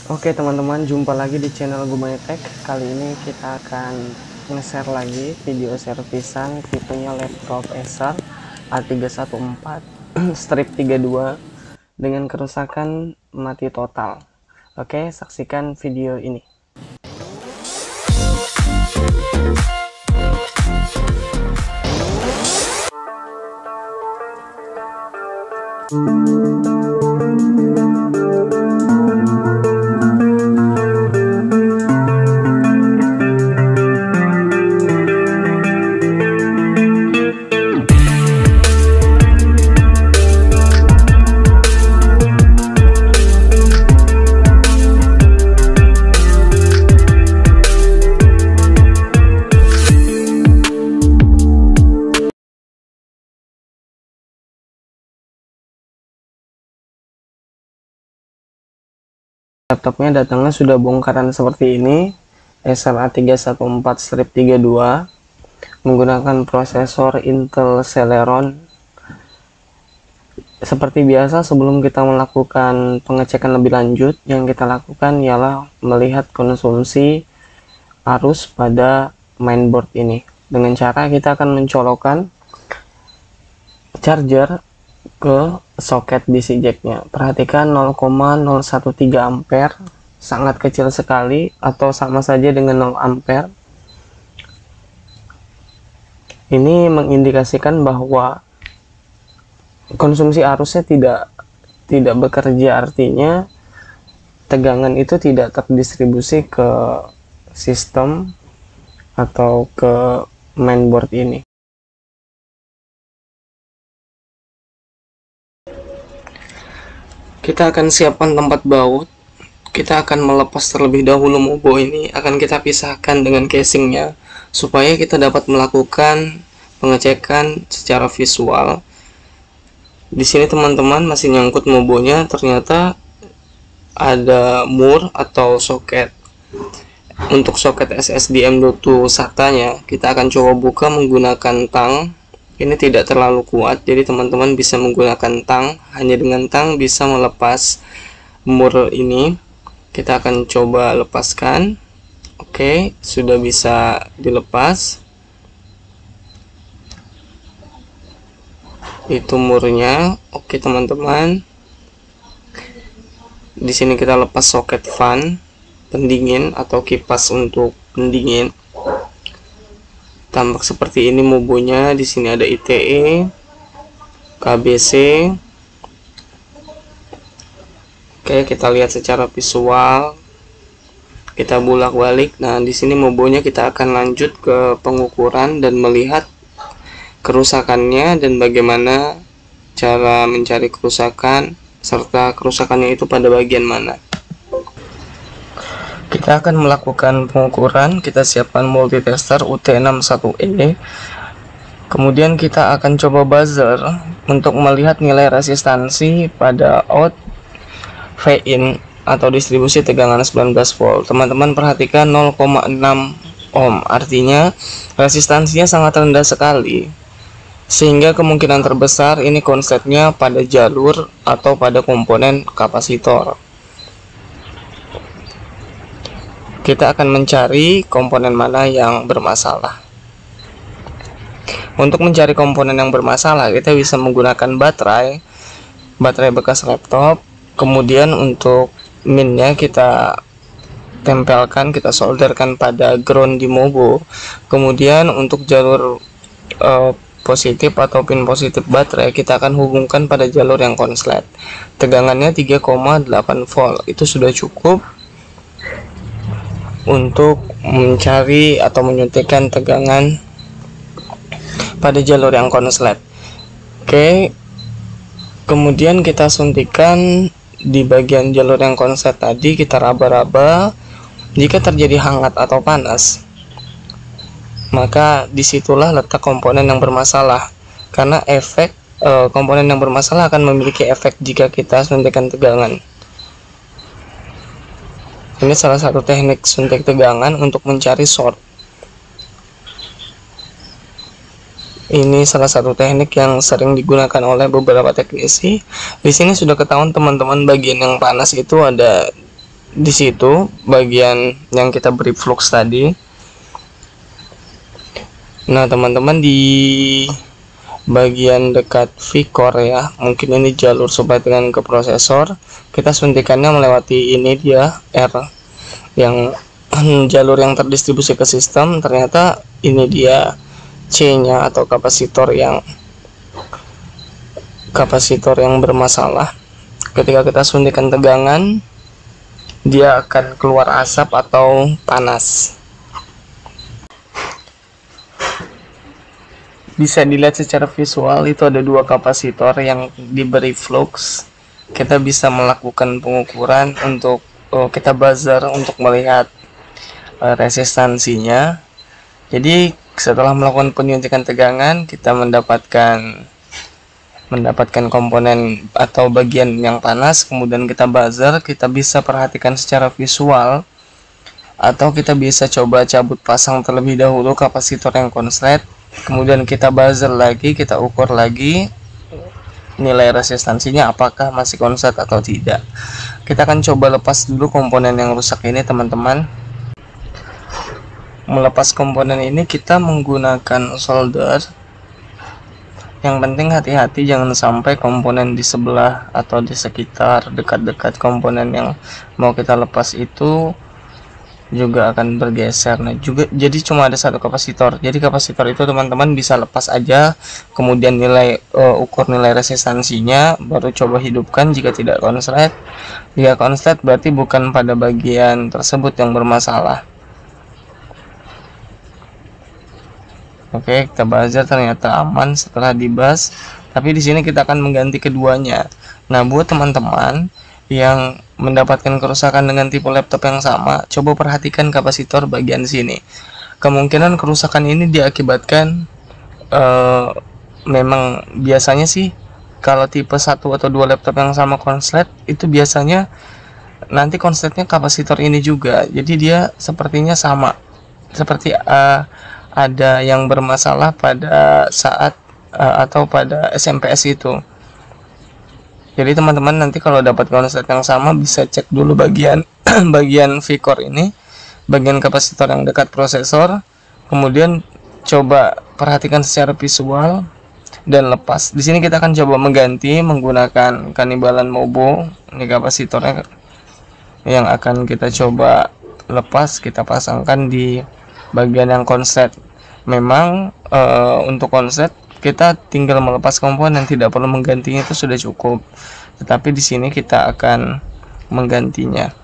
Oke teman-teman, jumpa lagi di channel Gumaytek. Kali ini kita akan nge-share lagi video servisan tipenya laptop Acer A314 strip 32 dengan kerusakan mati total. Oke, saksikan video ini. Laptopnya datangnya sudah bongkaran seperti ini, Acer A314 strip 32 menggunakan prosesor Intel Celeron. Seperti biasa, sebelum kita melakukan pengecekan lebih lanjut, yang kita lakukan ialah melihat konsumsi arus pada mainboard ini. Dengan cara kita akan mencolokkan charger ke soket DC jacknya. Perhatikan 0,013 ampere, sangat kecil sekali atau sama saja dengan 0 ampere. Ini mengindikasikan bahwa konsumsi arusnya tidak bekerja, artinya tegangan itu tidak terdistribusi ke sistem atau ke mainboard ini. Kita akan siapkan tempat baut. Kita akan melepas terlebih dahulu mobo ini, akan kita pisahkan dengan casingnya supaya kita dapat melakukan pengecekan secara visual. Di sini teman-teman masih nyangkut mobonya, ternyata ada mur atau soket. Untuk soket SSD M.2 SATA-nya kita akan coba buka menggunakan tang. Ini tidak terlalu kuat, jadi teman-teman bisa menggunakan tang. Hanya dengan tang bisa melepas mur ini. Kita akan coba lepaskan. Oke, sudah bisa dilepas. Itu murnya. Oke teman-teman. Di sini kita lepas soket fan pendingin atau kipas untuk pendingin. Tampak seperti ini mobonya. Di sini ada ITE, KBC. Oke, kita lihat secara visual. Kita bolak-balik. Nah, di sini mobonya kita akan lanjut ke pengukuran dan melihat kerusakannya dan bagaimana cara mencari kerusakan serta kerusakannya itu pada bagian mana. Kita akan melakukan pengukuran. Kita siapkan multitester UT61E. Kemudian kita akan coba buzzer untuk melihat nilai resistansi pada out V-in atau distribusi tegangan 19 volt. Teman-teman perhatikan 0,6 ohm, artinya resistansinya sangat rendah sekali, sehingga kemungkinan terbesar ini konsletnya pada jalur atau pada komponen kapasitor. Kita akan mencari komponen mana yang bermasalah. Untuk mencari komponen yang bermasalah, kita bisa menggunakan baterai bekas laptop. Kemudian untuk minnya kita tempelkan, kita solderkan pada ground di mobo. Kemudian untuk jalur positif atau pin positif baterai, kita akan hubungkan pada jalur yang konslet. Tegangannya 3,8 volt. Itu sudah cukup untuk mencari atau menyuntikkan tegangan pada jalur yang konslet. Oke, kemudian kita suntikan di bagian jalur yang konslet tadi, kita raba-raba. Jika terjadi hangat atau panas, maka disitulah letak komponen yang bermasalah, karena efek komponen yang bermasalah akan memiliki efek jika kita suntikan tegangan. Ini salah satu teknik suntik tegangan untuk mencari short. Ini salah satu teknik yang sering digunakan oleh beberapa teknisi. Di sini sudah ketahuan teman-teman, bagian yang panas itu ada di situ bagian yang kita beri flux tadi. Nah teman-teman, di bagian dekat V-core ya, mungkin ini jalur supply tegangan ke prosesor, kita suntikannya melewati ini dia R yang jalur yang terdistribusi ke sistem. Ternyata ini dia C nya atau kapasitor yang bermasalah. Ketika kita suntikan tegangan, dia akan keluar asap atau panas. Bisa dilihat secara visual, itu ada dua kapasitor yang diberi flux. Kita bisa melakukan pengukuran untuk kita buzzer untuk melihat resistansinya. Jadi setelah melakukan penyuntikan tegangan, kita mendapatkan komponen atau bagian yang panas, kemudian kita buzzer. Kita bisa perhatikan secara visual, atau kita bisa coba cabut pasang terlebih dahulu kapasitor yang konslet, kemudian kita buzzer lagi, kita ukur lagi nilai resistansinya apakah masih konslet atau tidak. Kita akan coba lepas dulu komponen yang rusak ini teman-teman. Melepas komponen ini kita menggunakan solder. Yang penting hati-hati, jangan sampai komponen di sebelah atau di sekitar dekat-dekat komponen yang mau kita lepas itu juga akan bergeser. Nah juga, jadi cuma ada satu kapasitor. Jadi kapasitor itu teman-teman bisa lepas aja, kemudian ukur nilai resistansinya, baru coba hidupkan jika tidak konslet. Jika konslet berarti bukan pada bagian tersebut yang bermasalah. Oke, kita buzzer, ternyata aman setelah dibas. Tapi di sini kita akan mengganti keduanya. Nah, buat teman-teman yang mendapatkan kerusakan dengan tipe laptop yang sama, coba perhatikan kapasitor bagian sini. Kemungkinan kerusakan ini diakibatkan memang biasanya sih kalau tipe 1 atau 2 laptop yang sama konslet, itu biasanya nanti konsletnya kapasitor ini juga. Jadi dia sepertinya sama, seperti ada yang bermasalah pada saat atau pada SMPS itu. Jadi teman-teman nanti kalau dapat konslet yang sama, bisa cek dulu bagian bagian V-core ini, bagian kapasitor yang dekat prosesor, kemudian coba perhatikan secara visual dan lepas. Di sini kita akan coba mengganti menggunakan Kannibalan Mobo. Ini kapasitornya yang akan kita coba lepas, kita pasangkan di bagian yang konslet. Memang untuk konslet kita tinggal melepas komponen, tidak perlu menggantinya, itu sudah cukup. Tetapi di sini kita akan menggantinya.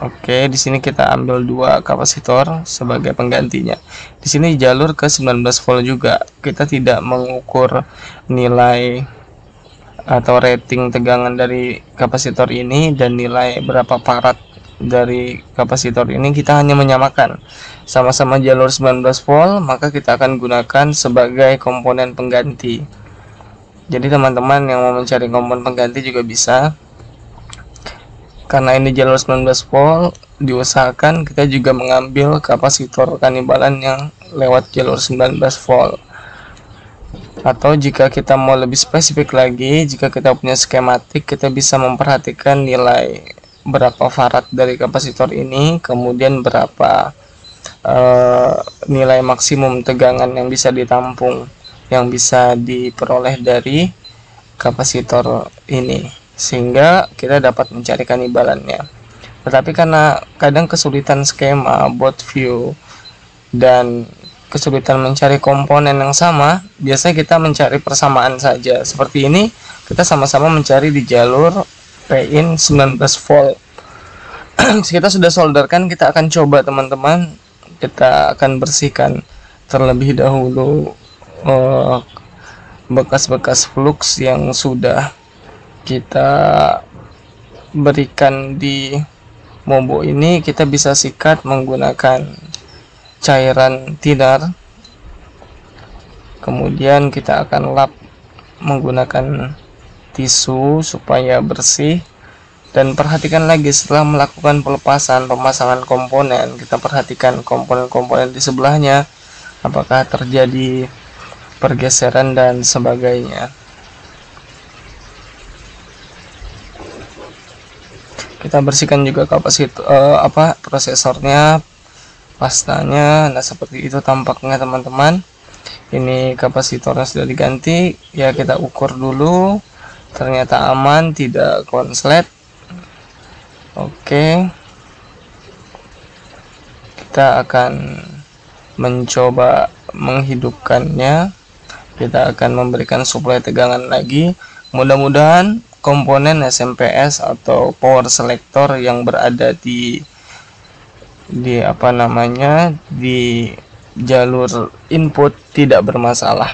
Oke, di sini kita ambil 2 kapasitor sebagai penggantinya. Di sini jalur ke 19 volt juga. Kita tidak mengukur nilai atau rating tegangan dari kapasitor ini dan nilai berapa farad dari kapasitor ini. Kita hanya menyamakan sama-sama jalur 19 volt, maka kita akan gunakan sebagai komponen pengganti. Jadi teman-teman yang mau mencari komponen pengganti juga bisa. Karena ini jalur 19 volt, diusahakan kita juga mengambil kapasitor Kannibalan yang lewat jalur 19 volt. Atau jika kita mau lebih spesifik lagi, jika kita punya skematik, kita bisa memperhatikan nilai berapa farad dari kapasitor ini, kemudian berapa nilai maksimum tegangan yang bisa ditampung, yang bisa diperoleh dari kapasitor ini, sehingga kita dapat mencari Kannibalannya. Tetapi karena kadang kesulitan skema, board view, dan kesulitan mencari komponen yang sama, biasanya kita mencari persamaan saja. Seperti ini, kita sama-sama mencari di jalur P-in 19 volt. Kita sudah solderkan, kita akan coba teman-teman, kita akan bersihkan terlebih dahulu bekas-bekas flux yang sudah kita berikan di Mobo ini. Kita bisa sikat menggunakan cairan thinner, kemudian kita akan lap menggunakan tisu supaya bersih. Dan perhatikan lagi setelah melakukan pemasangan komponen, kita perhatikan komponen-komponen di sebelahnya, apakah terjadi pergeseran dan sebagainya. Kita bersihkan juga kapasitor prosesornya, pastanya. Nah, seperti itu tampaknya teman-teman. Ini kapasitornya sudah diganti ya, kita ukur dulu, ternyata aman, tidak konslet. Oke, kita akan mencoba menghidupkannya. Kita akan memberikan suplai tegangan lagi. Mudah-mudahan komponen SMPS atau power selector yang berada di jalur input tidak bermasalah.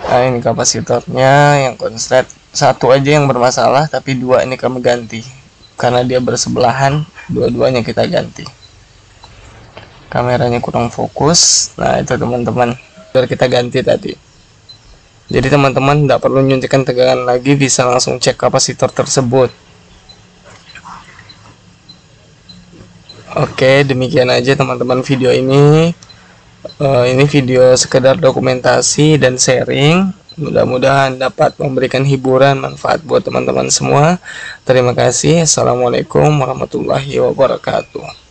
Nah, ini kapasitornya yang konslet, satu aja yang bermasalah, tapi dua ini kami ganti karena dia bersebelahan, dua-duanya kita ganti. Kameranya kurang fokus. Nah, itu teman-teman, biar kita ganti tadi. Jadi teman-teman tidak perlu nyuntikkan tegangan lagi, bisa langsung cek kapasitor tersebut. Oke, demikian aja teman-teman video ini. Ini video sekedar dokumentasi dan sharing. Mudah-mudahan dapat memberikan hiburan, manfaat buat teman-teman semua. Terima kasih. Assalamualaikum warahmatullahi wabarakatuh.